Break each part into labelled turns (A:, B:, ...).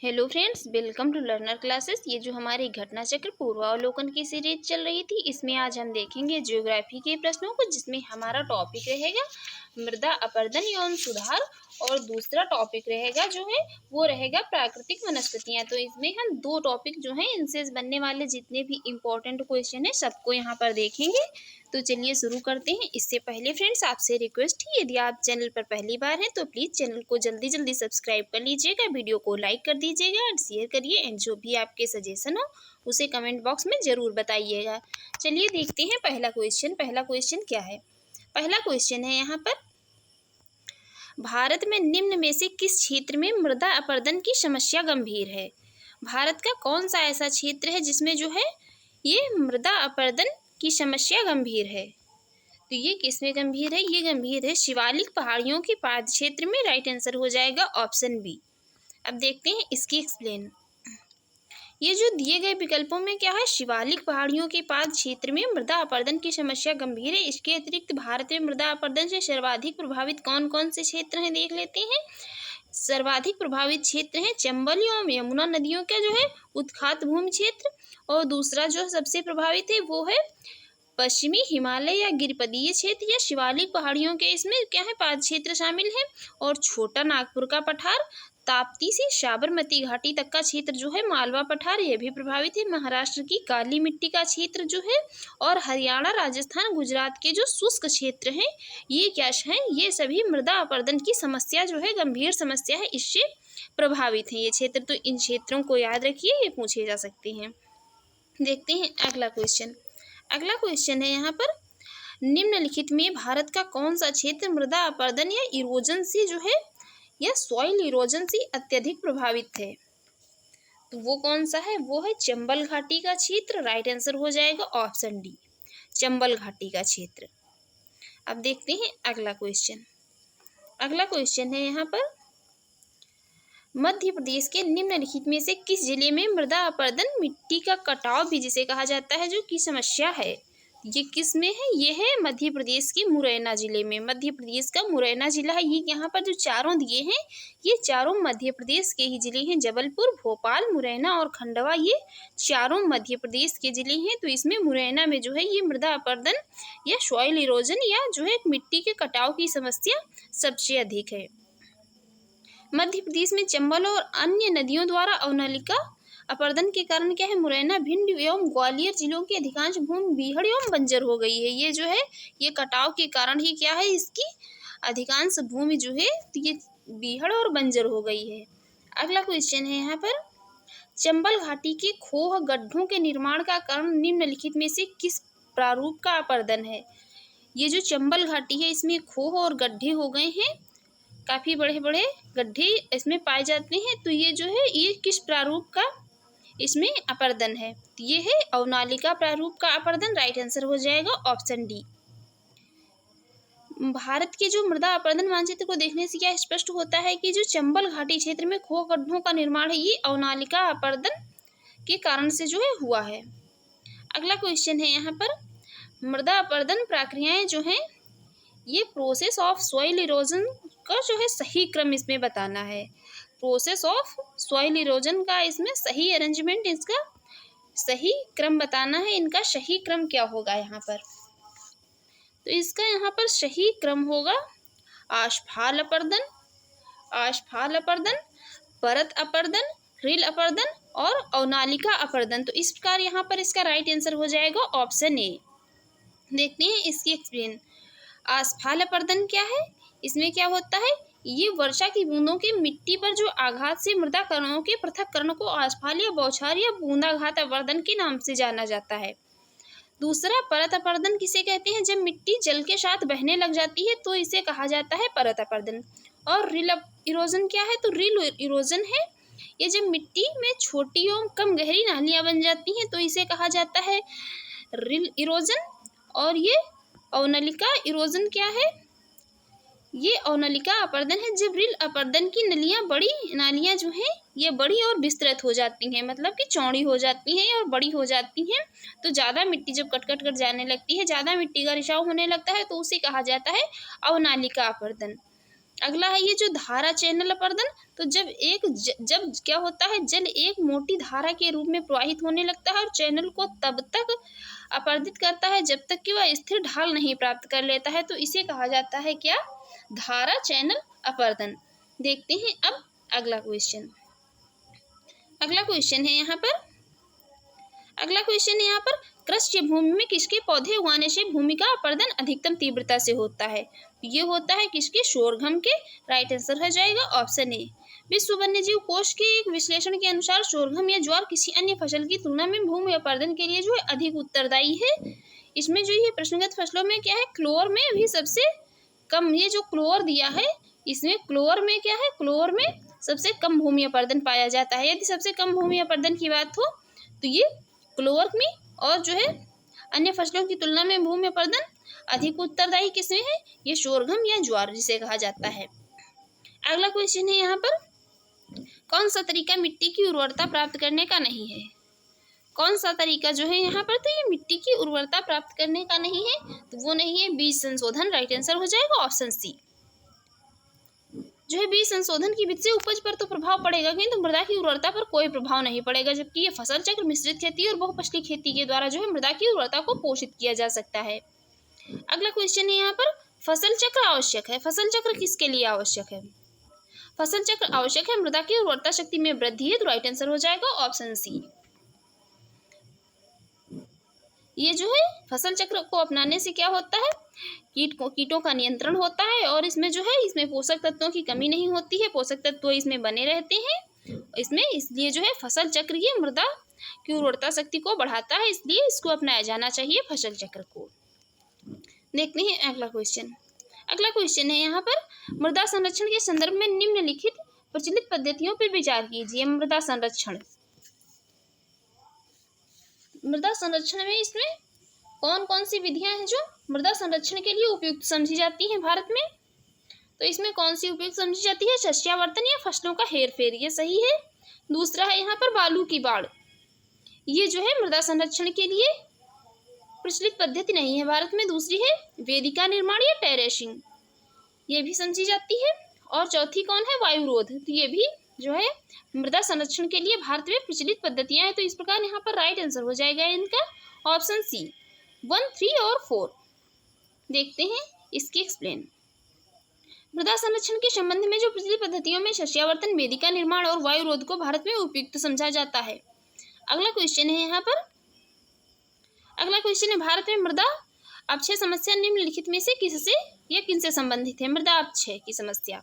A: Hello friends, welcome to learner classes. ये जो हमारी घटना चक्र पूर्वावलोकन की सीरीज चल रही थी, इसमें आज हम देखेंगे ज्योग्राफी के प्रश्नों को, जिसमें हमारा टॉपिक रहेगा मृदा अपरदन एवं सुधार और दूसरा टॉपिक रहेगा जो है वो रहेगा प्राकृतिक वनस्पतियां। तो इसमें हम दो टॉपिक जो हैं इनसे बनने वाले जितने भी इम्पोर्टेंट क्वेश्चन है सबको यहाँ पर देखेंगे। तो चलिए शुरू करते हैं। इससे पहले फ्रेंड्स आपसे रिक्वेस्ट है, यदि आप चैनल पर पहली बार हैं तो प्लीज़ चैनल को जल्दी जल्दी सब्सक्राइब कर लीजिएगा, वीडियो को लाइक कर दीजिएगा और शेयर करिए, एंड जो भी आपके सजेशन हो उसे कमेंट बॉक्स में ज़रूर बताइएगा। चलिए देखते हैं पहला क्वेश्चन क्या है। पहला क्वेश्चन है यहाँ पर, भारत में निम्न में से किस क्षेत्र में मृदा अपरदन की समस्या गंभीर है। भारत का कौन सा ऐसा क्षेत्र है जिसमें जो है ये मृदा अपरदन की समस्या गंभीर है। तो ये किसमें गंभीर है, ये गंभीर है शिवालिक पहाड़ियों के पाद क्षेत्र में। राइट आंसर हो जाएगा ऑप्शन बी। अब देखते हैं इसकी एक्सप्लेन। ये जो दिए गए विकल्पों में क्या है, शिवालिक पहाड़ियों के पाद क्षेत्र में मृदा अपरदन की समस्या गंभीर है। इसके अतिरिक्त भारत में मृदा अपरदन से सर्वाधिक प्रभावित कौन कौन से क्षेत्र हैं देख लेते हैं। सर्वाधिक प्रभावित क्षेत्र है चंबल एवं यमुना नदियों का जो है उत्खात भूमि क्षेत्र, और दूसरा जो सबसे प्रभावित है वो है पश्चिमी हिमालय या गिरिपदीय क्षेत्र या शिवालिक पहाड़ियों के इसमें क्या है पाद क्षेत्र शामिल है। और छोटा नागपुर का पठार, ताप्ती से साबरमती घाटी तक का क्षेत्र जो है मालवा पठार, यह भी प्रभावित है। महाराष्ट्र की काली मिट्टी का क्षेत्र जो है, और हरियाणा, राजस्थान, गुजरात के जो शुष्क क्षेत्र हैं ये क्या हैं, ये सभी मृदा अपरदन की समस्या जो है गंभीर समस्या है, इससे प्रभावित हैं ये क्षेत्र। तो इन क्षेत्रों को याद रखिए, ये पूछे जा सकते हैं। देखते हैं अगला क्वेश्चन। अगला क्वेश्चन है यहाँ पर, निम्नलिखित में भारत का कौन सा क्षेत्र मृदा अपरदन या इरोजन से जो है या सॉइल इरोजन से अत्यधिक प्रभावित है। तो वो कौन सा है, वो है चंबल घाटी का क्षेत्र। राइट आंसर हो जाएगा ऑप्शन डी, चंबल घाटी का क्षेत्र। अब देखते हैं अगला क्वेश्चन। अगला क्वेश्चन है यहाँ पर, मध्य प्रदेश के निम्नलिखित में से किस जिले में मृदा अपरदन मिट्टी का कटाव भी जिसे कहा जाता है जो की समस्या है। ये किस में है, ये है मध्य प्रदेश के मुरैना जिले में। मध्य प्रदेश का मुरैना जिला है। ये यहाँ पर जो चारों दिए हैं ये चारों मध्य प्रदेश के ही जिले हैं। जबलपुर, भोपाल, मुरैना और खंडवा, ये चारों मध्य प्रदेश के जिले हैं। तो इसमें मुरैना में जो है ये मृदा अपरदन या सॉइल इरोजन या जो है मिट्टी के कटाव की समस्या सबसे अधिक है। मध्य प्रदेश में चंबल और अन्य नदियों द्वारा अवनालिका अपरदन के कारण क्या है, मुरैना, भिंड एवं ग्वालियर जिलों की अधिकांश भूमि बीहड़ एवं बंजर हो गई है। ये जो है ये कटाव के कारण ही क्या है, इसकी अधिकांश भूमि जो है ये बीहड़ और बंजर हो गई है। अगला क्वेश्चन है यहाँ पर, चंबल घाटी के खोह गड्ढों के निर्माण का कारण निम्नलिखित में से किस प्रारूप का अपरदन है। ये जो चंबल घाटी है इसमें खोह और गड्ढे हो गए हैं, काफ़ी बड़े बड़े गड्ढे इसमें पाए जाते हैं। तो ये जो है ये किस प्रारूप का इसमें अपरदन है, तो ये है अवनालिका प्रारूप का अपरदन। राइट आंसर हो जाएगा ऑप्शन डी। भारत के जो मृदा अपरदन मानचित्र को देखने से क्या स्पष्ट होता है कि जो चंबल घाटी क्षेत्र में खोह गड्ढों का निर्माण है ये अवनालिका अपरदन के कारण से जो है हुआ है। अगला क्वेश्चन है यहाँ पर, मृदा अपरदन प्रक्रियाएं जो हैं ये प्रोसेस ऑफ सॉइल इरोजन का जो है सही क्रम इसमें बताना है। प्रोसेस ऑफ सॉइल इरोजन का इसमें सही अरेंजमेंट, इसका सही क्रम बताना है। इनका सही क्रम क्या होगा यहाँ पर, तो इसका यहाँ पर सही क्रम होगा आश्फाल अपरदन, आश्फाल अपरदन, परत अपरदन, रिल अपरदन और अवनालिका अपरदन। तो इस प्रकार यहाँ पर इसका राइट आंसर हो जाएगा ऑप्शन ए। देखते हैं इसकी एक्सप्लेन। आश्फाल अपरदन क्या है, इसमें क्या होता है, ये वर्षा की बूंदों के मिट्टी पर जो आघात से मृदा कणों के पृथक्करण को आश्फाल या बौछार या बूंदाघात अपरदन के नाम से जाना जाता है। दूसरा परत अपरदन किसे कहते हैं, जब मिट्टी जल के साथ बहने लग जाती है तो इसे कहा जाता है परत अपरदन। और रिल इरोजन क्या है, तो रिल इरोजन है ये जब मिट्टी में छोटी एवं कम गहरी नालियां बन जाती हैं तो इसे कहा जाता है रिल इरोजन। और ये अवनलिका इरोजन क्या है, ये अवनलिका अपरदन है जब रिल अपरदन की नालियां जो हैं ये बड़ी और विस्तृत हो जाती हैं, मतलब कि चौड़ी हो जाती हैं और बड़ी हो जाती हैं। तो ज़्यादा मिट्टी जब कट जाने लगती है, ज़्यादा मिट्टी का रिसाव होने लगता है तो उसे कहा जाता है अवनालिका अपरदन। अगला है ये जो धारा चैनल अपर्दन। तो जब क्या होता है, जल एक मोटी धारा के रूप में प्रवाहित होने लगता है और चैनल को तब तक अपर्दित करता है जब तक कि वह स्थिर ढाल नहीं प्राप्त कर लेता है, तो इसे कहा जाता है क्या, धारा चैनल अपर्दन। देखते हैं अब अगला क्वेश्चन। अगला क्वेश्चन है यहाँ पर कृषि भूमि में किसके पौधे उगाने से भूमि का अपर्दन अधिकतम तीव्रता से होता है। ये होता है किसके, शोरगम के। राइट आंसर हो जाएगा ऑप्शन ए। विश्व वन्यजीव कोष के एक विश्लेषण के अनुसार शोरगम या ज्वार किसी अन्य फसल की तुलना में भूमि अपर्दन के लिए जो है अधिक उत्तरदायी है। इसमें जो ये प्रश्नगत फसलों में क्या है, क्लोर में भी सबसे कम, ये जो क्लोर दिया है इसमें क्लोर में क्या है, क्लोर में सबसे कम भूमि अपर्दन पाया जाता है। यदि सबसे कम भूमि अपर्दन की बात हो तो ये क्लोर में, और जो है अन्य फसलों की तुलना में भूमि अपर्दन अधिक उत्तरदायी किसमें है, ये शोरगम या ज्वार जिसे कहा जाता है। अगला क्वेश्चन है यहाँ पर, कौन सा तरीका मिट्टी की उर्वरता प्राप्त करने का नहीं है। कौन सा तरीका जो है यहाँ पर, तो ये मिट्टी की उर्वरता प्राप्त करने का नहीं है, तो वो नहीं है बीज संशोधन। राइट आंसर हो जाएगा ऑप्शन सी। जो है बीज संशोधन की विधि से उपज पर तो प्रभाव पड़ेगा, किंतु मृदा की उर्वरता पर कोई प्रभाव नहीं पड़ेगा, जबकि ये फसल चक्र, मिश्रित खेती और बहुफसली खेती के द्वारा जो है मृदा की उर्वरता को पोषित किया जा सकता है। अगला क्वेश्चन है यहाँ पर, फसल चक्र आवश्यक है। फसल चक्र किसके लिए आवश्यक है। फसल चक्र आवश्यक है मृदा की उर्वरता शक्ति में वृद्धि है, तो राइट आंसर हो जाएगा ऑप्शन सी। ये जो है फसल चक्र को अपनाने से क्या होता है, कीटों का नियंत्रण होता है, और इसमें जो है इसमें पोषक तत्वों की कमी नहीं होती है, पोषक तत्व इसमें बने रहते हैं इसमें, इसलिए जो है फसल चक्र ये मृदा की उर्वरता शक्ति को बढ़ाता है, इसलिए इसको अपनाया जाना चाहिए फसल चक्र को। देखते हैं अगला क्वेश्चन। अगला क्वेश्चन है यहाँ पर, मृदा संरक्षण के संदर्भ में निम्नलिखित प्रचलित पद्धतियों पर विचार कीजिए। मृदा संरक्षण में इसमें कौन कौन सी विधियां हैं जो मृदा संरक्षण के लिए उपयुक्त समझी जाती हैं भारत में। तो इसमें कौन सी उपयुक्त समझी जाती है, सस्यावर्तन या फसलों का हेरफेर, ये सही है। दूसरा है यहाँ पर बालू की बाढ़, ये जो है मृदा संरक्षण के लिए प्रचलित पद्धति नहीं है भारत में। दूसरी है वेदिका निर्माण या टेरेसिंग, ये भी समझी जाती है। और चौथी कौन है, वायुरोध, तो ये भी जो है मृदा संरक्षण के लिए भारत में प्रचलित पद्धतियां हैं। तो इस प्रकार यहाँ पर राइट आंसर हो जाएगा इनका ऑप्शन सी, 1, 3 और 4। देखते हैं इसकी एक्सप्लेन। मृदा संरक्षण के संबंध में जो प्रचलित पद्धतियों में सस्यावर्तन, वेदिका निर्माण और वायुरोध को भारत में उपयुक्त समझा जाता है। अगला क्वेश्चन है यहाँ पर, अगला क्वेश्चन है, भारत में मृदा अपक्षय समस्या निम्नलिखित में से किससे या किनसे संबंधित है। मृदा अपक्षय की समस्या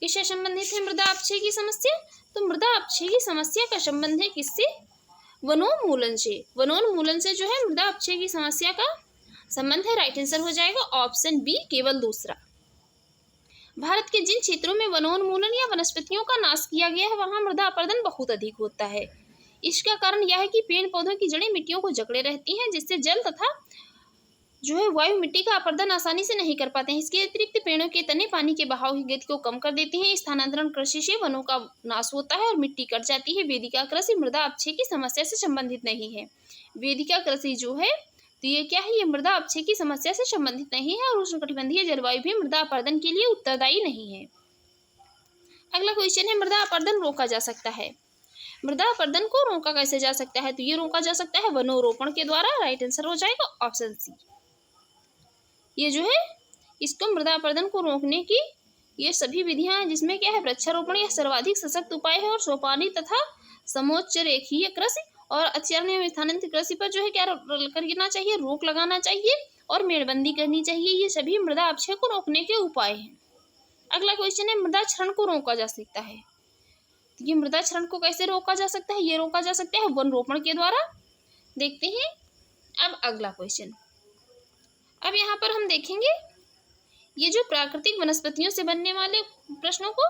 A: किससे संबंधित है, मृदा अपक्षय की समस्या, तो मृदा अपक्षय की समस्या का संबंध है किससे, वनोन्मूलन से। वनोन्मूलन से जो है मृदा अपक्षय की समस्या का संबंध है। राइट आंसर हो जाएगा ऑप्शन बी, केवल दूसरा। भारत के जिन क्षेत्रों में वनोन्मूलन या वनस्पतियों का नाश किया गया है वहां मृदा अपरदन बहुत अधिक होता है। इसका कारण यह है कि पेड़ पौधों की जड़ें मिट्टियों को जकड़े रहती हैं, जिससे जल तथा जो है वायु मिट्टी का अपरदन आसानी से नहीं कर पाते हैं। इसके अतिरिक्त पेड़ों के तने पानी के बहाव की गति को कम कर देते हैं। स्थानांतरण कृषि से वनों का नाश होता है और मिट्टी कट जाती है। वेदिका कृषि मृदा अपक्षय की समस्या से संबंधित नहीं है। वेदिका कृषि जो है तो ये क्या है, ये मृदा अपक्षय की समस्या से संबंधित नहीं है, और उष्णकटिबंधीय जलवायु भी मृदा अपरदन के लिए उत्तरदायी नहीं है। अगला क्वेश्चन है, मृदा अपरदन रोका जा सकता है। मृदा अपरदन को रोका कैसे जा सकता है, तो ये रोका जा सकता है वनोरोपण के द्वारा। राइट आंसर हो जाएगा ऑप्शन सी। ये जो है इसको मृदा अपरदन को रोकने की ये सभी विधियां हैं, जिसमें क्या है, वृक्षारोपण यह सर्वाधिक सशक्त उपाय है, और सोपानी तथा समोच्च रेखीय कृषि और अचरणीय एवं स्थानांतरित कृषि पर जो है क्या करना चाहिए, रोक लगाना चाहिए और मेड़बंदी करनी चाहिए। ये सभी मृदा अपक्षय को रोकने के उपाय हैं। अगला क्वेश्चन है, मृदा क्षरण को रोका जा सकता है। तो ये मृदा क्षरण को कैसे रोका जा सकता है, ये रोका जा सकता है वन रोपण के द्वारा। देखते हैं अब अगला क्वेश्चन। अब यहाँ पर हम देखेंगे ये जो प्राकृतिक वनस्पतियों से बनने वाले प्रश्नों को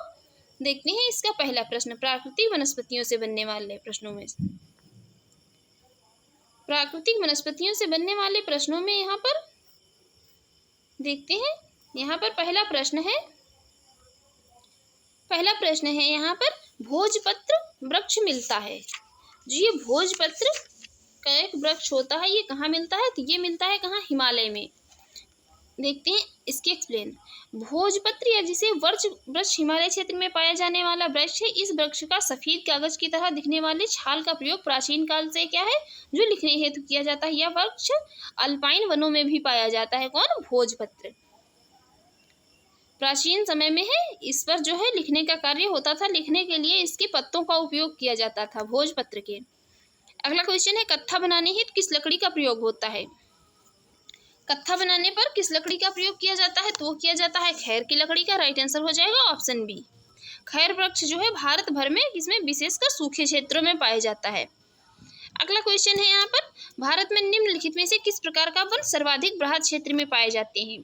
A: देखते हैं। इसका पहला प्रश्न, प्राकृतिक वनस्पतियों से बनने वाले प्रश्नों में, प्राकृतिक वनस्पतियों से बनने वाले प्रश्नों में यहाँ पर देखते हैं। यहाँ पर पहला प्रश्न है यहाँ पर, भोजपत्र वृक्ष मिलता है। जो ये भोजपत्र का एक वृक्ष होता है, ये कहाँ मिलता है, तो ये मिलता है कहाँ, हिमालय में। देखते हैं इसके एक्सप्लेन। भोजपत्र या जिसे वर्च वृक्ष हिमालय क्षेत्र में पाया जाने वाला वृक्ष है। इस वृक्ष का सफेद कागज की तरह दिखने वाले छाल का प्रयोग प्राचीन काल से क्या है जो लिखने हेतु किया जाता है। यह वृक्ष अल्पाइन वनों में भी पाया जाता है। कौन? भोजपत्र। प्राचीन समय में है इस पर जो है लिखने का कार्य होता था। लिखने के लिए इसके पत्तों का उपयोग किया जाता था भोजपत्र के। अगला क्वेश्चन है कत्था बनाने हेतु किस लकड़ी का प्रयोग होता है। कत्था बनाने पर किस लकड़ी का प्रयोग किया जाता है? तो वो किया जाता है खैर की लकड़ी का। राइट आंसर हो जाएगा ऑप्शन बी। खैर वृक्ष जो है भारत भर में किसमें विशेषकर सूखे क्षेत्रों में पाया जाता है। अगला क्वेश्चन है यहाँ पर भारत में निम्नलिखित में से किस प्रकार का वन सर्वाधिक बृहद क्षेत्र में पाए जाते हैं।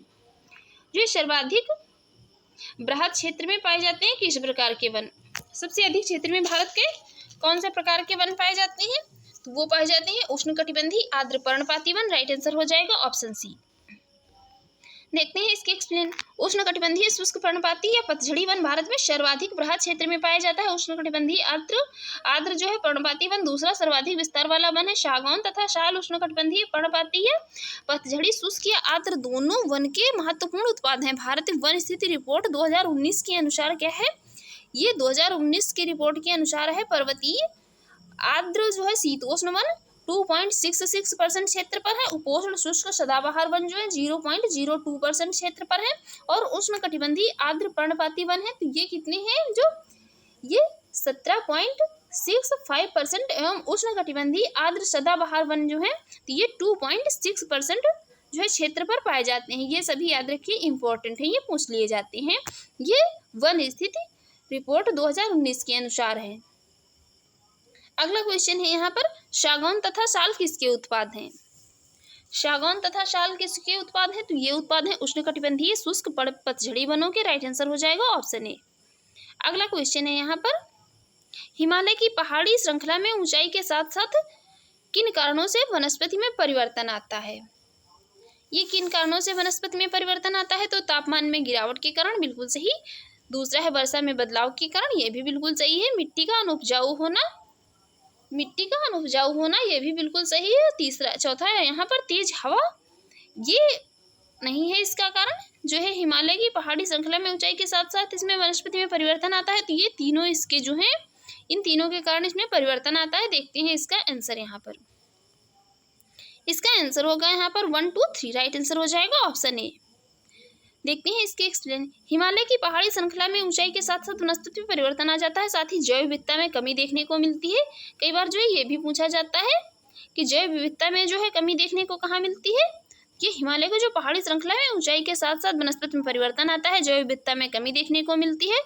A: जो सर्वाधिक बृहद क्षेत्र में पाए जाते हैं किस प्रकार के वन? सबसे अधिक क्षेत्र में भारत के कौन से प्रकार के वन पाए जाते हैं? तो वो पाए जाते हैं उष्णकटिबंधीय आर्द्र पर्णपाती वन। राइट आंसर हो जाएगा ऑप्शन सी। देखते हैं इसके एक्सप्लेन। उष्णकटिबंधीय शुष्क पर्णपाती या पतझड़ी वन भारत में सर्वाधिक बृहद क्षेत्र में पाया जाता है। उष्णकटिबंधीय आर्द्र जो है पर्णपाती वन दूसरा सर्वाधिक विस्तार वाला वन है। सागौन तथा साल उष्णकटिबंधीय पर्णपाती या पतझड़ी शुष्क या आर्द्र दोनों वन के महत्वपूर्ण उत्पाद हैं। भारतीय वन स्थिति रिपोर्ट 2019 के अनुसार क्या है? ये 2019 की रिपोर्ट के अनुसार है पर्वतीय आर्द्र जो है शीतोष्ण वन 2.66% क्षेत्र पर है। उपोष्ण शुष्क सदाबहार वन जो है 0.02% क्षेत्र पर है। और उष्णकटिबंधीय आर्द्र पर्णपाती वन है तो ये कितने हैं? जो ये 17.65% एवं उष्णकटिबंधीय आर्द्र सदाबहार वन जो है तो ये 2.6% जो है क्षेत्र पर पाए जाते हैं। ये सभी याद रखिए इंपॉर्टेंट है, ये पूछ लिए जाते हैं। ये वन स्थिति रिपोर्ट 2019 के अनुसार है। अगला क्वेश्चन है यहाँ पर सागौन तथा साल किसके उत्पाद हैं। सागौन तथा साल किसके उत्पाद हैं? तो ये उत्पाद हैं उष्णकटिबंधीय शुष्क पतझड़ी वनों के। राइट आंसर हो जाएगा ऑप्शन ए। अगला क्वेश्चन है यहाँ पर हिमालय की पहाड़ी श्रृंखला में ऊंचाई के साथ साथ किन कारणों से वनस्पति में परिवर्तन आता है। ये किन कारणों से वनस्पति में परिवर्तन आता है? तो तापमान में गिरावट के कारण, बिल्कुल सही। दूसरा है वर्षा में बदलाव के कारण, ये भी बिल्कुल सही है। मिट्टी का अनुपजाऊ होना, ये भी बिल्कुल सही है। चौथा है यहाँ पर तेज हवा, ये नहीं है इसका कारण। जो है हिमालय की पहाड़ी श्रृंखला में ऊंचाई के साथ साथ इसमें वनस्पति में परिवर्तन आता है तो ये तीनों इसके जो हैं इन तीनों के कारण इसमें परिवर्तन आता है। देखते हैं इसका आंसर। यहाँ पर इसका आंसर होगा यहाँ पर 1 2 3। राइट आंसर हो जाएगा ऑप्शन ए। देखते हैं इसके एक्सप्लेन। हिमालय की पहाड़ी श्रृंखला में ऊंचाई के साथ साथ वनस्पति में परिवर्तन आ जाता है, साथ ही जैव विविधता में कमी देखने को मिलती है। कई बार जो है ये भी पूछा जाता है कि जैव विविधता में जो है कमी देखने को कहाँ मिलती है। ये हिमालय का जो पहाड़ी श्रृंखला है ऊंचाई के साथ साथ वनस्पति में परिवर्तन आता है, जैव विविधता में कमी देखने को मिलती है।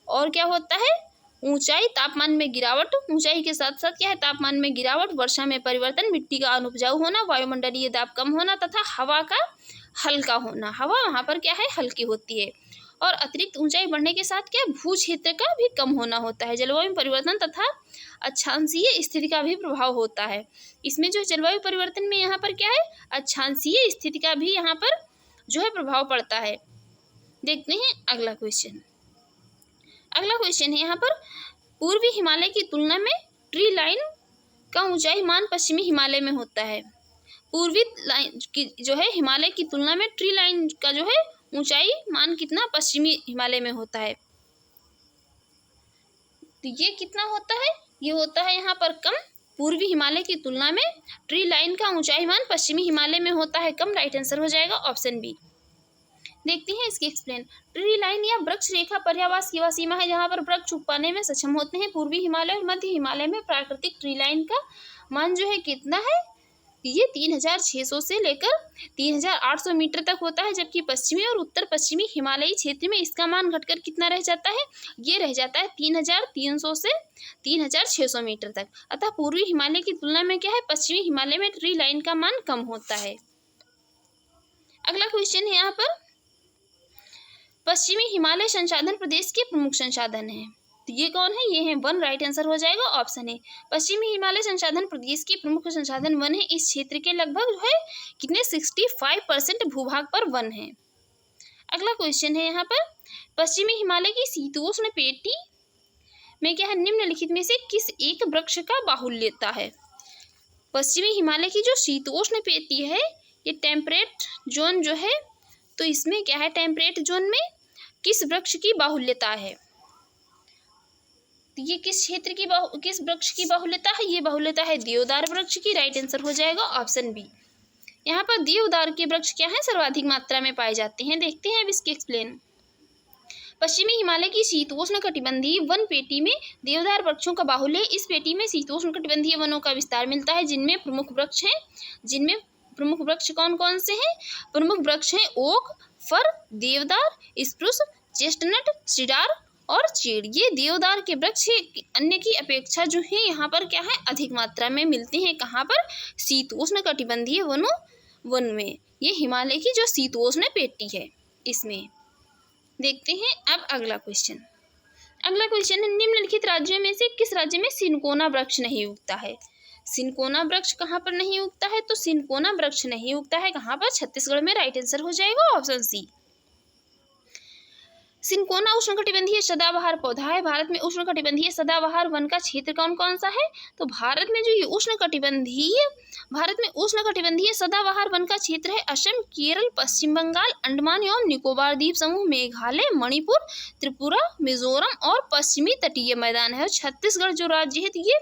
A: और क्या होता है? ऊंचाई, तापमान में गिरावट, ऊंचाई के साथ साथ क्या है? तापमान में गिरावट, वर्षा में परिवर्तन, मिट्टी का अनुपजाऊ होना, वायुमंडलीय दाब कम होना तथा हवा का हल्का होना। हवा वहाँ पर क्या है? हल्की होती है। और अतिरिक्त ऊंचाई बढ़ने के साथ क्या भू क्षेत्र का भी कम होना होता है। जलवायु परिवर्तन तथा अक्षांशीय स्थिति का भी प्रभाव होता है। इसमें जो जलवायु परिवर्तन में यहाँ पर क्या है? अक्षांशीय स्थिति का भी यहाँ पर जो है प्रभाव पड़ता है। देखते हैं अगला क्वेश्चन। अगला क्वेश्चन है यहाँ पर पूर्वी हिमालय की तुलना में ट्री लाइन का ऊंचाई मान पश्चिमी हिमालय में होता है। पूर्वी लाइन की जो है हिमालय की तुलना में ट्री लाइन का जो है ऊंचाई मान कितना पश्चिमी हिमालय में होता है। तो ये कितना होता है? ये होता है यहाँ पर कम। पूर्वी हिमालय की तुलना में ट्री लाइन का ऊंचाई मान पश्चिमी हिमालय में होता है कम। राइट आंसर हो जाएगा ऑप्शन बी। देखते हैं इसके एक्सप्लेन। ट्री लाइन या वृक्ष रेखा पर्यावास की वह सीमा है जहाँ पर वृक्ष उग पाने में सक्षम होते हैं। पूर्वी हिमालय और मध्य हिमालय में प्राकृतिक ट्री लाइन का मान जो है कितना है? ये 3600 से लेकर 3800 मीटर तक होता है, जबकि पश्चिमी और उत्तर पश्चिमी हिमालयी क्षेत्र में इसका मान घटकर कितना रह जाता है? ये रह जाता है 3300 से 3600 मीटर तक। अतः पूर्वी हिमालय की तुलना में क्या है? पश्चिमी हिमालय में ट्री लाइन का मान कम होता है। अगला क्वेश्चन है यहाँ पर पश्चिमी हिमालय संसाधन प्रदेश के प्रमुख संसाधन हैं। तो ये कौन है? ये है वन। राइट आंसर हो जाएगा ऑप्शन ए। पश्चिमी हिमालय संसाधन प्रदेश के प्रमुख संसाधन वन है। इस क्षेत्र के लगभग जो है कितने 65% भूभाग पर वन है। अगला क्वेश्चन है यहाँ पर पश्चिमी हिमालय की शीतोष्ण पेटी में क्या है? निम्नलिखित में से किस एक वृक्ष का बाहुल्यता है। पश्चिमी हिमालय की जो शीतोष्ण पेटी है ये टेम्परेट जोन जो है तो इसमें क्या है, टेम्परेट जोन में किस वृक्ष की बाहुल्यता है, तो ये किस क्षेत्र की किस वृक्ष की बाहुल्यता है, ये बाहुल्यता है देवदार वृक्ष की। राइट आंसर हो जाएगा ऑप्शन बी। यहाँ पर देवदार के वृक्ष क्या है, सर्वाधिक मात्रा में पाए जाते हैं। देखते हैं अब इसके एक्सप्लेन। पश्चिमी हिमालय की शीतोष्ण कटिबंधीय वन पेटी में देवदार वृक्षों का बाहुल्य। इस पेटी में शीतोष्ण कटिबंधीय वनों का विस्तार मिलता है, जिनमें प्रमुख वृक्ष हैं, जिनमें प्रमुख वृक्ष कौन कौन से हैं, प्रमुख वृक्ष हैं ओक, फर, देवदार, स्प्रूस, चेस्टनट, सीडार और चीड़। ये देवदार के वृक्ष अन्य की अपेक्षा जो है यहाँ पर क्या है, अधिक मात्रा में मिलते हैं। कहाँ पर, शीतोष्ण कटिबंधीय वन में। ये हिमालय की जो शीतोष्ण पेटी है इसमें। देखते हैं अब अगला क्वेश्चन। अगला क्वेश्चन है, निम्नलिखित राज्यों में से किस राज्य में सिनकोना वृक्ष नहीं उगता है। सिनकोना वृक्ष कहाँ पर नहीं उगता है, तो सिनकोना वृक्ष नहीं उगता है कहाँ पर, छत्तीसगढ़ में। राइट आंसर हो जाएगा ऑप्शन सी। सिनकोना उष्णकटिबंधीय सदाबहार पौधा है। भारत में उष्णकटिबंधीय सदाबहार वन का क्षेत्र कौन कौन सा है, तो भारत में जो ये उष्णकटिबंधीय सदाबहार वन का क्षेत्र है असम, केरल, पश्चिम बंगाल, अंडमान एवं निकोबार द्वीप समूह, मेघालय, मणिपुर, त्रिपुरा, मिजोरम और पश्चिमी तटीय मैदान है। और छत्तीसगढ़ जो राज्य है तो ये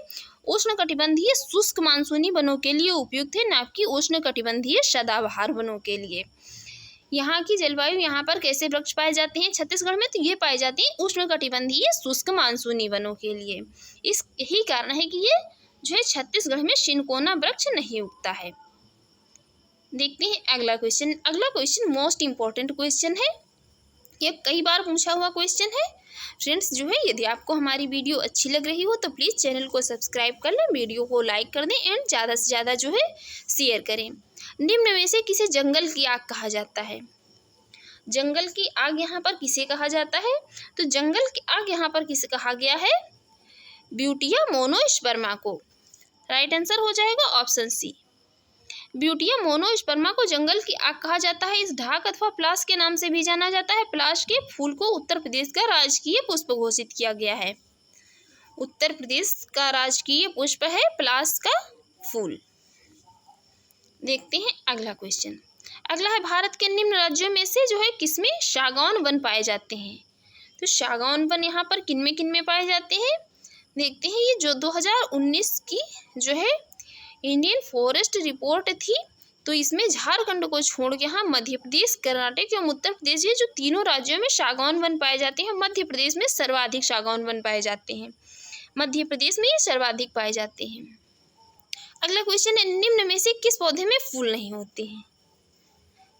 A: उष्णकटिबंधीय शुष्क मानसूनी वनों के लिए उपयुक्त है, न कि उष्णकटिबंधीय सदाबहार वनों के लिए। यहाँ की जलवायु, यहाँ पर कैसे वृक्ष पाए जाते हैं छत्तीसगढ़ में, तो ये पाए जाते हैं उष्णकटिबंधीय शुष्क मानसूनी वनों के लिए। इस यही कारण है कि ये जो है छत्तीसगढ़ में सिनकोना वृक्ष नहीं उगता है। देखते हैं अगला क्वेश्चन। अगला क्वेश्चन मोस्ट इम्पॉर्टेंट क्वेश्चन है, ये कई बार पूछा हुआ क्वेश्चन है। फ्रेंड्स जो है, यदि आपको हमारी वीडियो अच्छी लग रही हो तो प्लीज़ चैनल को सब्सक्राइब कर लें, वीडियो को लाइक कर दें एंड ज़्यादा से ज़्यादा जो है शेयर करें। निम्न में से किसे जंगल की आग कहा जाता है। जंगल की आग यहाँ पर किसे कहा जाता है, तो जंगल की आग यहाँ पर किसे कहा गया है, ब्यूटिया मोनोस्पर्मा को। राइट आंसर हो जाएगा ऑप्शन सी। ब्यूटिया मोनोस्पर्मा को जंगल की आग कहा जाता है। इस ढाक अथवा पलाश के नाम से भी जाना जाता है। पलाश के फूल को उत्तर प्रदेश का राजकीय पुष्प घोषित किया गया है। उत्तर प्रदेश का राजकीय पुष्प है पलाश का फूल। देखते हैं अगला क्वेश्चन। अगला है, भारत के निम्न राज्यों में से जो है किसमें सागौन वन पाए जाते हैं। तो सागौन वन यहाँ पर किन में पाए जाते हैं, देखते हैं। ये जो 2019 की जो है इंडियन फॉरेस्ट रिपोर्ट थी, तो इसमें झारखंड को छोड़ के यहाँ मध्य प्रदेश, कर्नाटक एवं उत्तर प्रदेश, ये जो तीनों राज्यों में सागौन वन पाए जाते हैं। मध्य प्रदेश में सर्वाधिक सागौन वन पाए जाते हैं, मध्य प्रदेश में ये सर्वाधिक पाए जाते हैं। अगला क्वेश्चन है, निम्न में से किस पौधे में फूल नहीं होते हैं।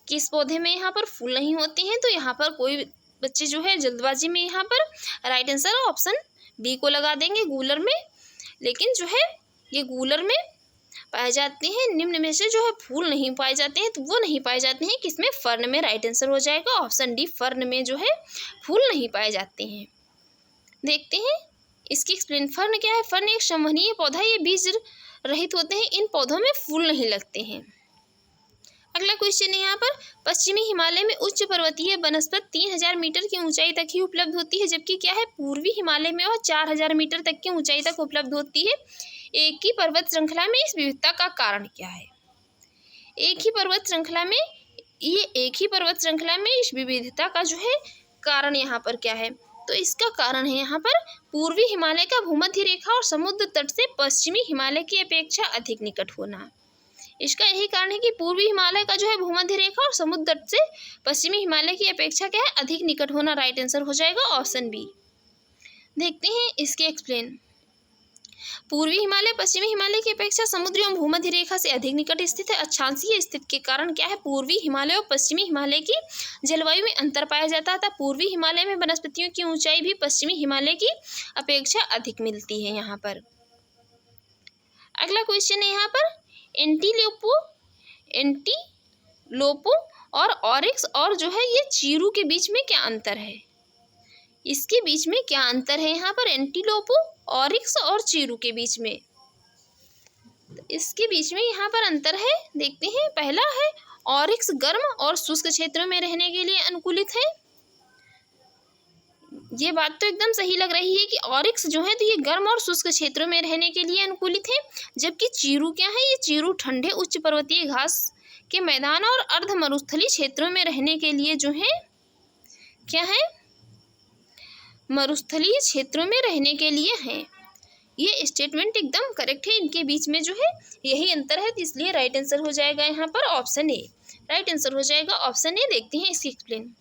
A: किस पौधे में यहाँ पर फूल नहीं होते हैं, तो यहाँ पर कोई बच्चे जो है जल्दबाजी में यहाँ पर राइट आंसर ऑप्शन बी को लगा देंगे गूलर में, लेकिन जो है ये गूलर में पाए जाते हैं। निम्न में से जो है फूल नहीं पाए जाते हैं, तो वो नहीं पाए जाते हैं किसमें, फर्न में। राइट आंसर हो जाएगा ऑप्शन डी, फर्न में जो है फूल नहीं पाए जाते हैं। देखते हैं इसकी एक्सप्लेन। फर्न क्या है, फर्न एक संवहनीय पौधा है, ये बीज रहित होते हैं, इन पौधों में फूल नहीं लगते हैं। अगला क्वेश्चन है यहाँ पर, पश्चिमी हिमालय में उच्च पर्वतीय वनस्पति 3000 मीटर की ऊंचाई तक ही उपलब्ध होती है, जबकि क्या है पूर्वी हिमालय में वह 4000 मीटर तक की ऊंचाई तक उपलब्ध होती है। एक ही पर्वत श्रृंखला में इस विविधता का कारण क्या है। एक ही पर्वत श्रृंखला में इस विविधता का जो है कारण यहाँ पर क्या है, तो इसका कारण है यहाँ पर पूर्वी हिमालय का भूमध्य रेखा और समुद्र तट से पश्चिमी हिमालय की अपेक्षा अधिक निकट होना। इसका यही कारण है कि पूर्वी हिमालय का जो है भूमध्य रेखा और समुद्र तट से पश्चिमी हिमालय की अपेक्षा क्या है, अधिक निकट होना। राइट आंसर हो जाएगा ऑप्शन बी। देखते हैं इसके एक्सप्लेन। पूर्वी हिमालय पश्चिमी हिमालय की अपेक्षा समुद्र एवं भूमध्य रेखा से अधिक निकट स्थित है। अक्षांशीय स्थिति के कारण क्या है, पूर्वी हिमालय और पश्चिमी हिमालय की जलवायु में अंतर पाया जाता था। पूर्वी हिमालय में वनस्पतियों की ऊंचाई भी पश्चिमी हिमालय की अपेक्षा अधिक मिलती है यहाँ पर। अगला क्वेश्चन है यहाँ पर, एंटीलोपो और ऑरिक्स और जो है ये चीरू के बीच में क्या अंतर है। इसके बीच में क्या अंतर है यहाँ पर, एंटीलोपो, ऑरिक्स और चीरू के बीच में। इसके बीच में यहाँ पर अंतर है, देखते हैं। पहला है, ऑरिक्स गर्म और शुष्क क्षेत्रों में रहने के लिए अनुकूलित है। ये बात तो एकदम सही लग रही है कि ऑरिक्स जो है तो ये गर्म और शुष्क क्षेत्रों में रहने के लिए अनुकूलित है, जबकि चीरू क्या है, ये चीरू ठंडे उच्च पर्वतीय घास के मैदान और अर्ध मरुस्थलीय क्षेत्रों में रहने के लिए जो है क्या है, मरुस्थलीय क्षेत्रों में रहने के लिए है। ये स्टेटमेंट एकदम करेक्ट है, इनके बीच में जो है यही अंतर है, तो इसलिए राइट आंसर हो जाएगा यहाँ पर ऑप्शन ए। राइट आंसर हो जाएगा ऑप्शन ए। देखते हैं इसकी एक्सप्लेन।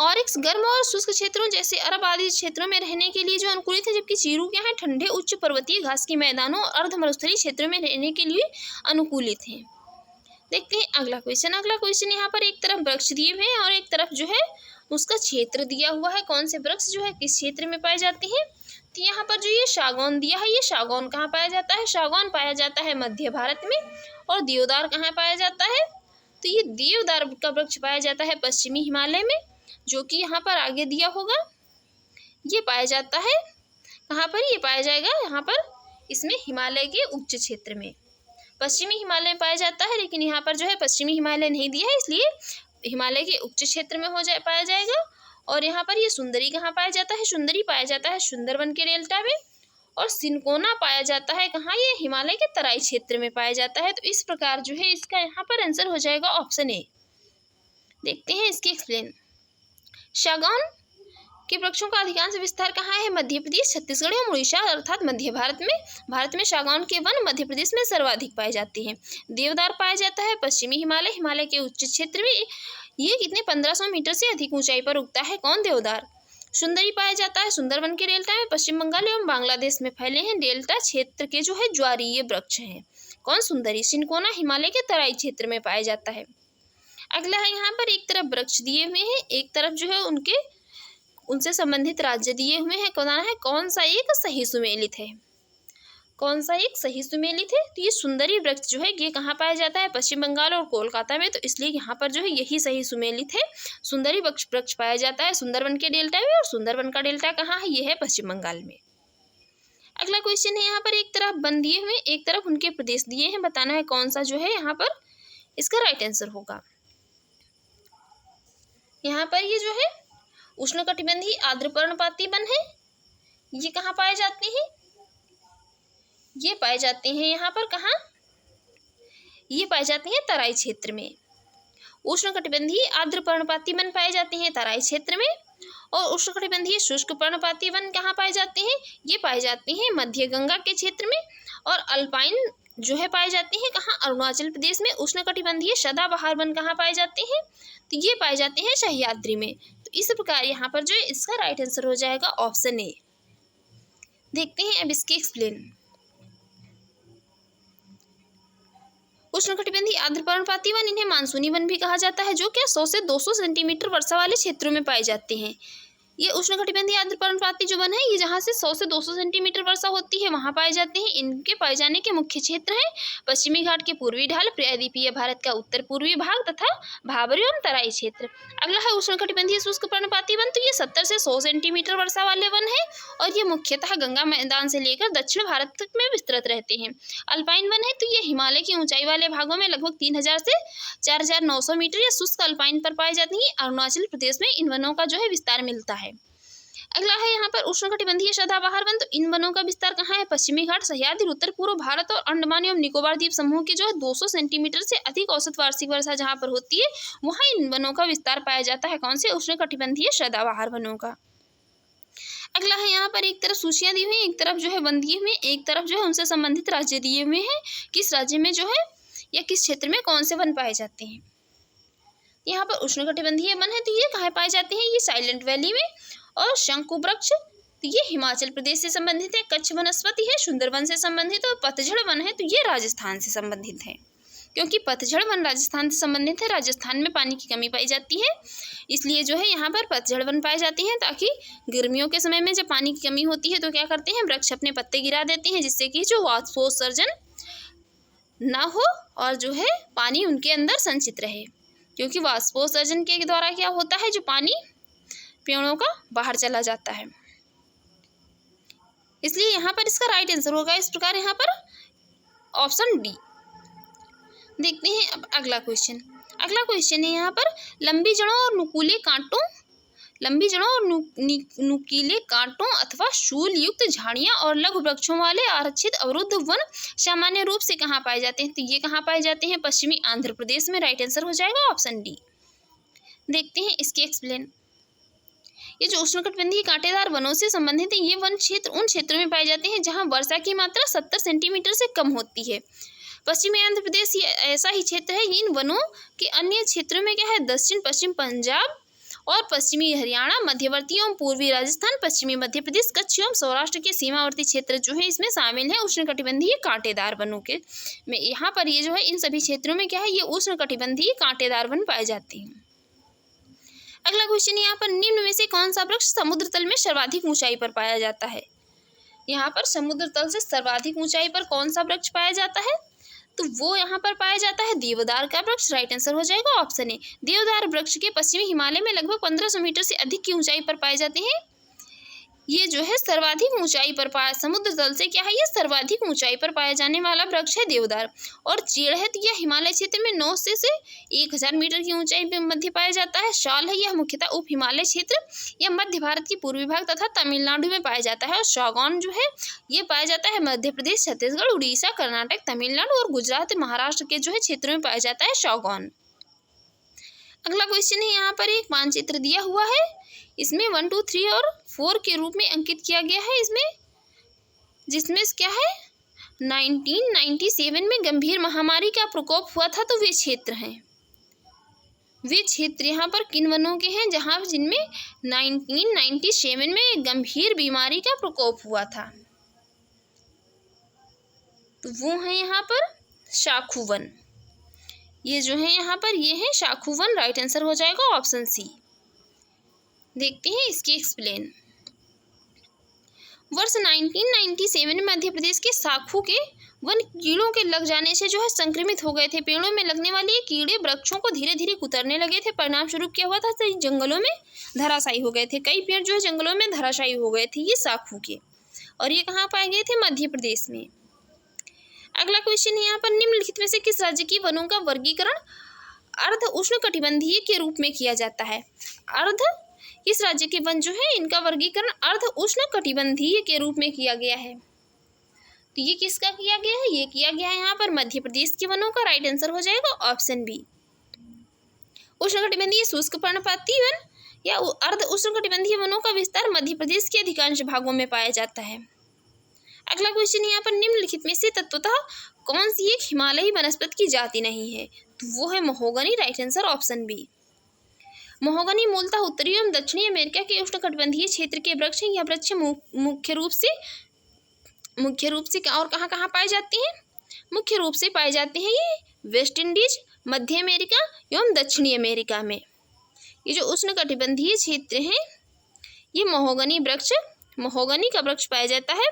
A: ऑरिक्स गर्म और शुष्क क्षेत्रों जैसे अरब आदि क्षेत्रों में रहने के लिए जो अनुकूलित है, जबकि चीरू क्या है, ठंडे उच्च पर्वतीय घास के मैदानों और अर्ध मरुस्थलीय क्षेत्रों में रहने के लिए अनुकूलित है। देखते हैं अगला क्वेश्चन। अगला क्वेश्चन यहाँ पर एक तरफ वृक्ष दिए हुए हैं और एक तरफ जो है उसका क्षेत्र दिया हुआ है, कौन से वृक्ष जो है किस क्षेत्र में पाए जाते हैं। तो यहाँ पर जो ये सागौन दिया है, ये सागौन कहाँ पाया जाता है, सागौन पाया जाता है मध्य भारत में। और देवदार कहाँ पाया जाता है, तो ये देवदार का वृक्ष पाया जाता है पश्चिमी हिमालय में, जो कि यहाँ पर आगे दिया होगा। ये पाया जाता है कहाँ पर, ये पाया जाएगा यहाँ पर इसमें हिमालय के उच्च क्षेत्र में, पश्चिमी हिमालय में पाया जाता है। लेकिन यहाँ पर जो है पश्चिमी हिमालय नहीं दिया है, इसलिए हिमालय के उच्च क्षेत्र में पाया जाएगा। और यहाँ पर ये सुंदरी कहाँ पाया जाता है, सुंदरी पाया जाता है सुंदरबन के डेल्टा में। और सिनकोना पाया जाता है कहाँ, ये हिमालय के तराई क्षेत्र में पाया जाता है। तो इस प्रकार जो है इसका यहाँ पर आंसर हो जाएगा ऑप्शन ए। देखते हैं इसकी एक्सप्लेन। सागौन के वृक्षों का अधिकांश विस्तार कहाँ है, मध्य प्रदेश, छत्तीसगढ़ एवं उड़ीसा अर्थात मध्य भारत में। भारत में सागौन के वन मध्य प्रदेश में सर्वाधिक पाए जाते हैं। देवदार पाया जाता है पश्चिमी हिमालय, हिमालय के उच्च क्षेत्र में। ये कितने 1500 मीटर से अधिक ऊंचाई पर उगता है, कौन, देवदार। सुंदरी पाया जाता है सुंदरबन के डेल्टा में, पश्चिम बंगाल एवं बांग्लादेश में फैले हैं। डेल्टा क्षेत्र के जो है ज्वारीय वृक्ष हैं, कौन, सुंदरी। सिनकोना हिमालय के तराई क्षेत्र में पाया जाता है। अगला है यहाँ पर एक तरफ वृक्ष दिए हुए हैं, एक तरफ जो है उनसे संबंधित राज्य दिए हुए हैं। कौन सा एक सही सुमेलित है, कौन सा एक सही सुमेलित है। तो ये सुंदरी वृक्ष जो है ये कहाँ पाया जाता है, पश्चिम बंगाल और कोलकाता में। तो इसलिए यहाँ पर जो है यही सही सुमेलित है, सुंदरी वृक्ष पाया जाता है सुंदरबन के डेल्टा में। और सुंदरबन का डेल्टा कहाँ है, ये है पश्चिम बंगाल में। अगला क्वेश्चन है यहाँ पर एक तरफ वन दिए हुए, एक तरफ उनके प्रदेश दिए हैं, बताना है कौन सा जो है यहाँ पर इसका राइट आंसर होगा। यहाँ पर ये जो है उष्णकटिबंधीय आर्द्र पर्णपाती वन है, ये कहाँ पाए जाते हैं, ये पाए जाते हैं यहाँ पर कहाँ, ये पाए जाते हैं तराई क्षेत्र में। उष्णकटिबंधीय आर्द्र पर्णपाती वन पाए जाते हैं तराई क्षेत्र में। और उष्णकटिबंधीय शुष्क पर्णपाती वन कहाँ पाए जाते हैं, ये पाए जाते हैं मध्य गंगा के क्षेत्र में। और अल्पाइन जो है पाए जाते हैं कहाँ, अरुणाचल प्रदेश में। उष्णकटिबंधीय सदाबहार वन कहाँ पाए जाते हैं, तो ये पाए जाते हैं सह्याद्री में। तो इस प्रकार यहाँ पर जो है इसका राइट आंसर हो जाएगा ऑप्शन ए। देखते हैं अब इसकी एक्सप्लेन। उष्णकटिबंधीय आर्द्र पर्णपाती वन, इन्हें मानसूनी वन भी कहा जाता है, जो क्या 100 से 200 सेंटीमीटर वर्षा वाले क्षेत्रों में पाए जाते हैं। ये उष्णकटिबंधीय आर्द्र पर्णपाती जो वन है, ये जहाँ से 100 से 200 सेंटीमीटर वर्षा होती है वहाँ पाए जाते हैं। इनके पाए जाने के मुख्य क्षेत्र हैं पश्चिमी घाट के पूर्वी ढाल, प्रायद्वीपीय भारत का उत्तर पूर्वी भाग तथा भाबर एवं तराई क्षेत्र। अगला है उष्णकटिबंधीय शुष्क पर्णपाती वन, तो ये 70 से 100 सेंटीमीटर वर्षा वाले वन है और ये मुख्यतः गंगा मैदान से लेकर दक्षिण भारत तक में विस्तृत रहते हैं। अल्पाइन वन है, तो ये हिमालय की ऊंचाई वाले भागों में लगभग 3000 से 4900 मीटर या शुष्क अल्पाइन पर पाए जाती हैं। अरुणाचल प्रदेश में इन वनों का जो है विस्तार मिलता है। अगला है यहाँ पर उष्णकटिबंधीय सदाबहार वन, तो इन वनों का विस्तार कहाँ है, पश्चिमी घाट, सह्याद्री, उत्तर पूर्व भारत और अंडमान एवं निकोबार द्वीप समूह की जो है 200 सेंटीमीटर से अधिक औसत वार्षिक वर्षा जहाँ पर होती है वहाँ इन वनों का विस्तार पाया जाता है, कौन से, उष्णकटिबंधीय सदाबहार वनों का। अगला है यहाँ पर एक तरफ सूचियाँ दी हुई हैं, एक तरफ जो है वन दिए हुए, एक तरफ जो है उनसे संबंधित राज्य दिए हुए हैं, किस राज्य में जो है या किस क्षेत्र में कौन से वन पाए जाते हैं। यहाँ पर उष्णकटिबंधीय वन है, तो ये कहाँ पाए जाते हैं, ये साइलेंट वैली में। और शंकु वृक्ष, तो ये हिमाचल प्रदेश से संबंधित है। कच्छ वनस्पति है सुंदरबन से संबंधित। और पतझड़ वन है, तो ये राजस्थान से संबंधित है, क्योंकि पतझड़ वन राजस्थान से संबंधित है। राजस्थान में पानी की कमी पाई जाती है, इसलिए जो है यहाँ पर पतझड़ वन पाए जाते हैं, ताकि गर्मियों के समय में जब पानी की कमी होती है तो क्या करते हैं, वृक्ष अपने पत्ते गिरा देते हैं, जिससे कि जो वाष्पोत्सर्जन ना हो और जो है पानी उनके अंदर संचित रहे। क्योंकि वाष्पोत्सर्जन के द्वारा क्या होता है, जो पानी पेड़ों का बाहर चला जाता है, इसलिए यहाँ पर इसका राइट आंसर होगा इस प्रकार यहाँ पर ऑप्शन डी। देखते हैं अब अगला क्वेश्चन। अगला क्वेश्चन है यहाँ पर लंबी जड़ों और नुकीले कांटों लंबी जड़ों और नुकीले कांटों अथवा शूल युक्त झाड़ियां और लघु वृक्षों वाले आरक्षित अवरुद्ध वन सामान्य रूप से कहाँ पाए जाते हैं? तो ये कहाँ पाए जाते हैं? पश्चिमी आंध्र प्रदेश में। राइट आंसर हो जाएगा ऑप्शन डी। देखते हैं इसके एक्सप्लेन। ये जो उष्णकटिबंधीय कांटेदार वनों से संबंधित है, ये वन क्षेत्र उन क्षेत्रों में पाए जाते हैं जहाँ वर्षा की मात्रा 70 सेंटीमीटर से कम होती है। पश्चिमी आंध्र प्रदेश ये ऐसा ही क्षेत्र है। इन वनों के अन्य क्षेत्रों में क्या है? दक्षिण पश्चिम पंजाब और पश्चिमी हरियाणा, मध्यवर्ती एवं पूर्वी राजस्थान, पश्चिमी मध्य प्रदेश, कच्छ एवं सौराष्ट्र के सीमावर्ती क्षेत्र जो है इसमें शामिल है उष्णकटिबंधीय कांटेदार वनों के में। यहाँ पर ये जो है इन सभी क्षेत्रों में क्या है? ये उष्णकटिबंधीय कांटेदार वन पाए जाते हैं। अगला क्वेश्चन यहाँ पर, निम्न में से कौन सा वृक्ष समुद्र तल में सर्वाधिक ऊंचाई पर पाया जाता है? यहाँ पर समुद्र तल से सर्वाधिक ऊंचाई पर कौन सा वृक्ष पाया जाता है? तो वो यहाँ पर पाया जाता है देवदार का वृक्ष। राइट आंसर हो जाएगा ऑप्शन ए। देवदार वृक्ष के पश्चिमी हिमालय में लगभग 1500 मीटर से अधिक की ऊंचाई पर पाए जाते हैं। ये जो है सर्वाधिक ऊंचाई पर पाया, समुद्र तल से क्या है? ये सर्वाधिक ऊंचाई पर पाया जाने वाला वृक्ष है देवदार। और चीड़ यह हिमालय क्षेत्र में 900 से 1000 मीटर की ऊंचाई पर मध्य पाया जाता है। शाल है यह मुख्यतः उप हिमालय क्षेत्र या मध्य भारत की पूर्वी भाग तथा तमिलनाडु में पाया जाता है। और सागौन जो है ये पाया जाता है मध्य प्रदेश, छत्तीसगढ़, उड़ीसा, कर्नाटक, तमिलनाडु और गुजरात, महाराष्ट्र के जो है क्षेत्रों में पाया जाता है सागौन। अगला क्वेश्चन है, यहाँ पर एक मानचित्र दिया हुआ है, इसमें 1, 2, 3 और 4 के रूप में अंकित किया गया है इसमें, जिसमें क्या है 1997 में गंभीर महामारी का प्रकोप हुआ था। तो वे क्षेत्र हैं, वे क्षेत्र यहाँ पर किन वनों के हैं जहाँ जिनमें 1997 में गंभीर बीमारी का प्रकोप हुआ था? तो वो है यहाँ पर शाखू वन। ये जो है यहाँ पर ये है शाखू वन। राइट आंसर हो जाएगा ऑप्शन सी। देखते हैं इसकी एक्सप्लेन। वर्ष 1997 में मध्य प्रदेश के शाखू के वन कीड़ों के लग जाने से जो है संक्रमित हो गए थे। पेड़ों में लगने वाले ये कीड़े वृक्षों को धीरे धीरे कुतरने लगे थे। परिणाम स्वरूप क्या हुआ था? तो जंगलों में धराशायी हो गए थे। कई पेड़ जो है जंगलों में धराशायी हो गए थे ये शाखू के, और ये कहाँ पाए गए थे? मध्य प्रदेश में। अगला क्वेश्चन है यहाँ पर, निम्नलिखित में से किस राज्य की वनों का वर्गीकरण अर्ध उष्णकटिबंधीय के रूप में किया जाता है? इस राज्य के वन जो है इनका वर्गीकरण अर्ध उष्णकटिबंधीय के रूप में किया गया है। तो ये किसका किया गया है? ये किया गया है यहाँ पर मध्य प्रदेश के वनों का। राइट आंसर हो जाएगा ऑप्शन बी। उष्णकटिबंधीय शुष्क पर्णपाती वन या अर्ध उष्णकटिबंधीय वनों का विस्तार मध्य प्रदेश के अधिकांश भागों में पाया जाता है। अगला क्वेश्चन यहाँ पर, निम्नलिखित में से तत्वतः कौन सी एक हिमालयी वनस्पति की जाति नहीं है? तो वो है mahogany. Right answer option B. Mahogany मूलतः उत्तरी एवं दक्षिणी अमेरिका के उष्णकटिबंधीय क्षेत्र के वृक्ष हैं। यह वृक्ष मुख्य रूप से और कहाँ पाए जाते हैं? मुख्य रूप से पाए जाते हैं ये वेस्ट इंडीज, मध्य अमेरिका एवं दक्षिणी अमेरिका में। ये जो उष्णकटिबंधीय क्षेत्र हैं ये महोगनी का वृक्ष पाया जाता है।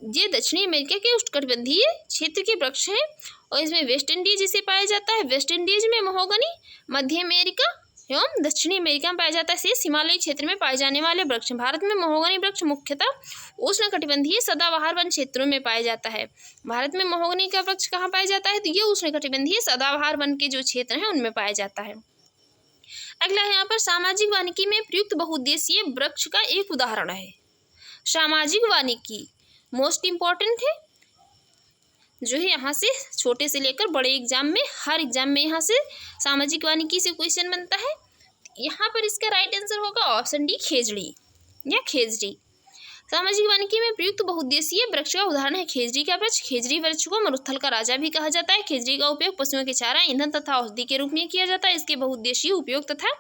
A: ये दक्षिणी अमेरिका के उष्णकटिबंधीय क्षेत्र के वृक्ष हैं और इसमें वेस्ट इंडीज इसे पाया जाता है। वेस्ट इंडीज में महोगनी, मध्य अमेरिका एवं दक्षिणी अमेरिका में पाया जाता है। शेष हिमालयी क्षेत्र में पाए जाने वाले वृक्ष। भारत में महोगनी वृक्ष मुख्यतः उष्णकटिबंधीय सदाबहार वन क्षेत्रों में पाया जाता है। भारत में महोगनी का वृक्ष कहाँ पाया जाता है? तो ये उष्णकटिबंधीय सदाबहार वन के जो क्षेत्र हैं उनमें पाया जाता है। अगला यहाँ पर, सामाजिक वानिकी में प्रयुक्त बहुउद्देशीय वृक्ष का एक उदाहरण है। सामाजिक वानिकी मोस्ट इम्पॉर्टेंट है, जो है यहाँ से छोटे से लेकर बड़े एग्जाम में, हर एग्जाम में यहाँ से सामाजिक वानिकी से क्वेश्चन बनता है। यहाँ पर इसका राइट आंसर होगा ऑप्शन डी, खेजड़ी या खेजड़ी। सामाजिक वानिकी में प्रयुक्त बहुउद्देशीय वृक्ष का उदाहरण है खेजड़ी का वृक्ष। खेजड़ी वृक्ष को मरुस्थल का राजा भी कहा जाता है। खेजड़ी का उपयोग पशुओं के चारा, ईंधन तथा औषधि के रूप में किया जाता है। इसके बहुउद्देशीय उपयोग तथा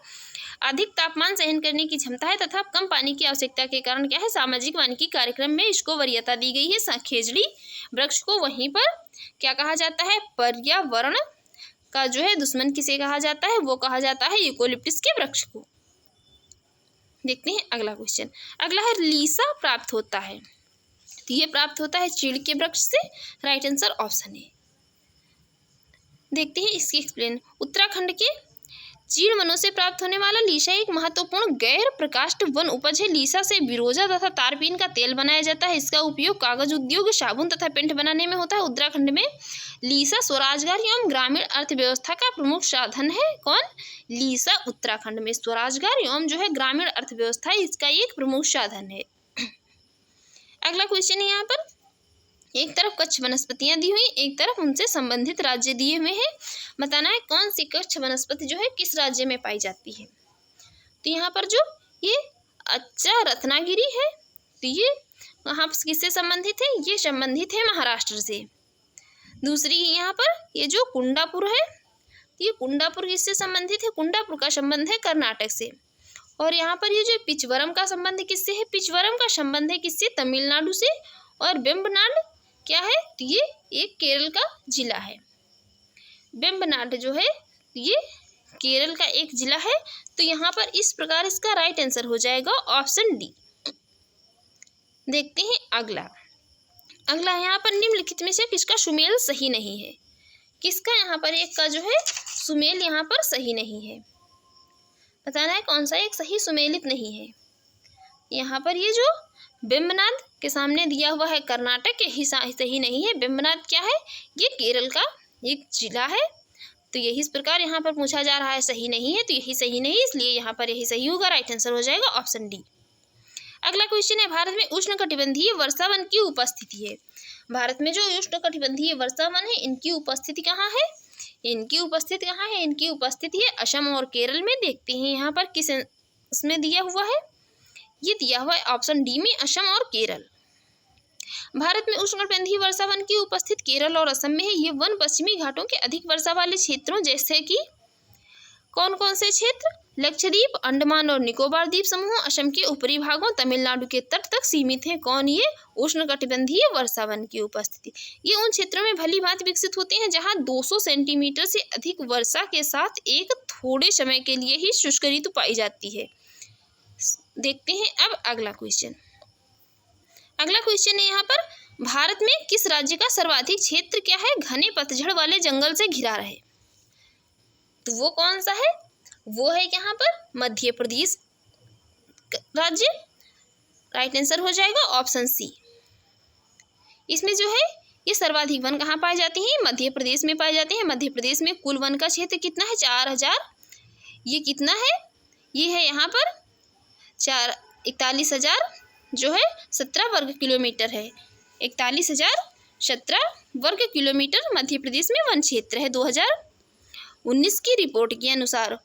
A: अधिक तापमान सहन करने की क्षमता है तथा कम पानी की आवश्यकता के कारण क्या है, सामाजिक वानिकी कार्यक्रम में इसको वरीयता दी गई है। खेजड़ी वृक्ष को वहीं पर क्या कहा जाता है? पर्यावरण का जो है दुश्मन किसे कहा जाता है? वो कहा जाता है यूकोलिप्टस के वृक्ष को। देखते हैं अगला क्वेश्चन। अगला है, लीसा प्राप्त होता है। तो ये प्राप्त होता है चीड़ के वृक्ष से। Right answer option A. देखते हैं इसकी एक्सप्लेन। उत्तराखंड के चीड़ वनों से प्राप्त होने वाला लीसा एक महत्वपूर्ण गैर प्रकाष्ठ वन उपज है। लीसा से बिरोजा तथा तारपीन का तेल बनाया जाता है। इसका उपयोग कागज उद्योग, साबुन तथा पेंट बनाने में होता है। उत्तराखंड में लीसा स्वरोजगार एवं ग्रामीण अर्थव्यवस्था का प्रमुख साधन है। कौन? लीसा उत्तराखंड में स्वरोजगार एवं जो है ग्रामीण अर्थव्यवस्था इसका एक प्रमुख साधन है। अगला क्वेश्चन है यहाँ पर, एक तरफ कच्छ वनस्पतियां दी हुई, एक तरफ उनसे संबंधित राज्य दिए हुए हैं। बताना है कौन सी कच्छ वनस्पति जो है किस राज्य में पाई जाती है। तो यहाँ पर जो ये अच्छा रत्नागिरी है, तो ये वहाँ किससे संबंधित है? ये संबंधित है महाराष्ट्र से। दूसरी यहाँ पर ये जो कुंडापुर है, ये कुंडापुर किससे संबंधित है? कुंडापुर का संबंध है कर्नाटक से। और यहाँ पर ये जो पिचवरम का संबंध किससे है? पिचवरम का संबंध है किससे? तमिलनाडु से। और वेम्बनाड क्या है? तो ये एक केरल का जिला है। वेम्बनाड जो है ये केरल का एक जिला है। तो यहाँ पर इस प्रकार इसका राइट आंसर हो जाएगा ऑप्शन डी। देखते हैं अगला। अगला यहाँ पर निम्नलिखित में से किसका सुमेल सही नहीं है? किसका यहाँ पर एक का जो है सुमेल यहाँ पर सही नहीं है? बताना है कौन सा एक सही सुमेलित नहीं है। यहाँ पर ये जो वेम्बनाड के सामने दिया हुआ है कर्नाटक के ही सही नहीं है। वेम्बनाड क्या है? ये केरल का एक जिला है। तो यही इस प्रकार यहाँ पर पूछा जा रहा है, सही नहीं है, तो यही सही नहीं, इसलिए यहाँ पर यही सही होगा। राइट आंसर हो जाएगा ऑप्शन डी। अगला क्वेश्चन है, भारत में उष्णकटिबंधीय वर्षावन की उपस्थिति है। भारत में जो उष्णकटिबंधीय वर्षावन है इनकी उपस्थिति कहाँ है? इनकी उपस्थिति कहाँ है? इनकी उपस्थिति है असम और केरल में। देखते हैं यहाँ पर किस इसमें दिया हुआ है। ये दिया हुआ है ऑप्शन डी में, असम और केरल। भारत में उष्णकटिबंधीय वर्षावन की उपस्थिति केरल और असम में है। ये वन पश्चिमी घाटों के अधिक वर्षा वाले क्षेत्रों जैसे कि कौन कौन से क्षेत्र? लक्षद्वीप, अंडमान और निकोबार द्वीप समूह, असम के ऊपरी भागों, तमिलनाडु के तट तक सीमित है। कौन? ये उष्णकटिबंधीय वर्षावन की उपस्थिति। ये उन क्षेत्रों में भली भांति विकसित होते हैं जहां 200 सेंटीमीटर से अधिक वर्षा के साथ एक थोड़े समय के लिए ही शुष्क ऋतु पाई जाती है। देखते हैं अब अगला क्वेश्चन। अगला क्वेश्चन है यहाँ पर, भारत में किस राज्य का सर्वाधिक क्षेत्र क्या है? घने पतझड़ वाले जंगल से घिरा रहे। तो वो कौन सा है? वो है यहाँ पर मध्य प्रदेश राज्य। राइट आंसर हो जाएगा ऑप्शन सी। इसमें जो है ये सर्वाधिक वन कहाँ पाए जाते हैं? मध्य प्रदेश में पाए जाते हैं। मध्य प्रदेश में कुल वन का क्षेत्र कितना है? 4000। ये कितना है? ये है यहाँ पर 41,000 जो है 17 वर्ग किलोमीटर है। 41,017 वर्ग किलोमीटर मध्य प्रदेश में वन क्षेत्र है। 2019 की रिपोर्ट के अनुसार,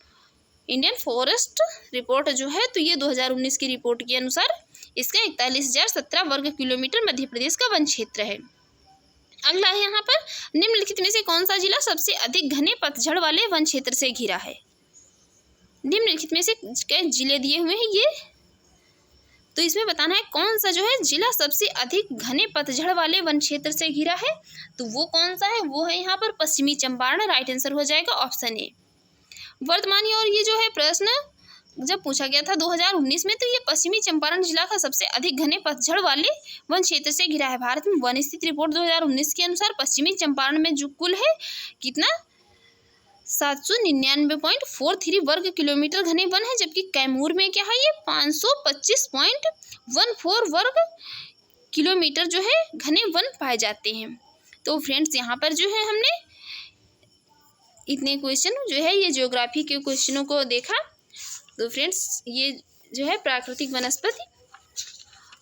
A: इंडियन फॉरेस्ट रिपोर्ट जो है, तो ये 2019 की रिपोर्ट के अनुसार इसका 41,017 वर्ग किलोमीटर मध्य प्रदेश का वन क्षेत्र है। अगला है यहाँ पर, निम्नलिखित में से कौन सा जिला सबसे अधिक घने पतझड़ वाले वन क्षेत्र से घिरा है? निम्नलिखित में से कई जिले दिए हुए हैं ये, तो इसमें बताना है कौन सा जो है जिला सबसे अधिक घने पतझड़ वाले वन क्षेत्र से घिरा है। तो वो कौन सा है? वो है यहाँ पर पश्चिमी चंपारण। राइट आंसर हो जाएगा ऑप्शन ए। वर्तमान और ये जो है प्रश्न जब पूछा गया था 2019 में, तो ये पश्चिमी चंपारण जिला का सबसे अधिक घने पतझड़ वाले वन क्षेत्र से घिरा है। भारत में वन स्थिति रिपोर्ट 2019 के अनुसार पश्चिमी चंपारण में जो कुल है कितना 799.43 वर्ग किलोमीटर घने वन है, जबकि कैमूर में क्या है? ये 525.14 वर्ग किलोमीटर जो है घने वन पाए जाते हैं। तो फ्रेंड्स यहाँ पर जो है हमने इतने क्वेश्चन जो है ये ज्योग्राफी के क्वेश्चनों को देखा। तो फ्रेंड्स ये जो है प्राकृतिक वनस्पति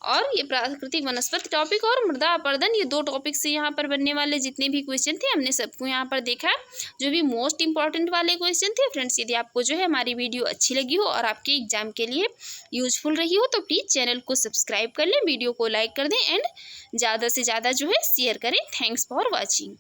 A: और ये प्राकृतिक वनस्पति टॉपिक और मृदा अपर्दन, ये 2 टॉपिक से यहाँ पर बनने वाले जितने भी क्वेश्चन थे हमने सबको यहाँ पर देखा, जो भी मोस्ट इंपॉर्टेंट वाले क्वेश्चन थे। फ्रेंड्स यदि आपको जो है हमारी वीडियो अच्छी लगी हो और आपके एग्जाम के लिए यूजफुल रही हो तो प्लीज़ चैनल को सब्सक्राइब कर लें, वीडियो को लाइक कर दें एंड ज़्यादा से ज़्यादा जो है शेयर करें। Thanks for watching.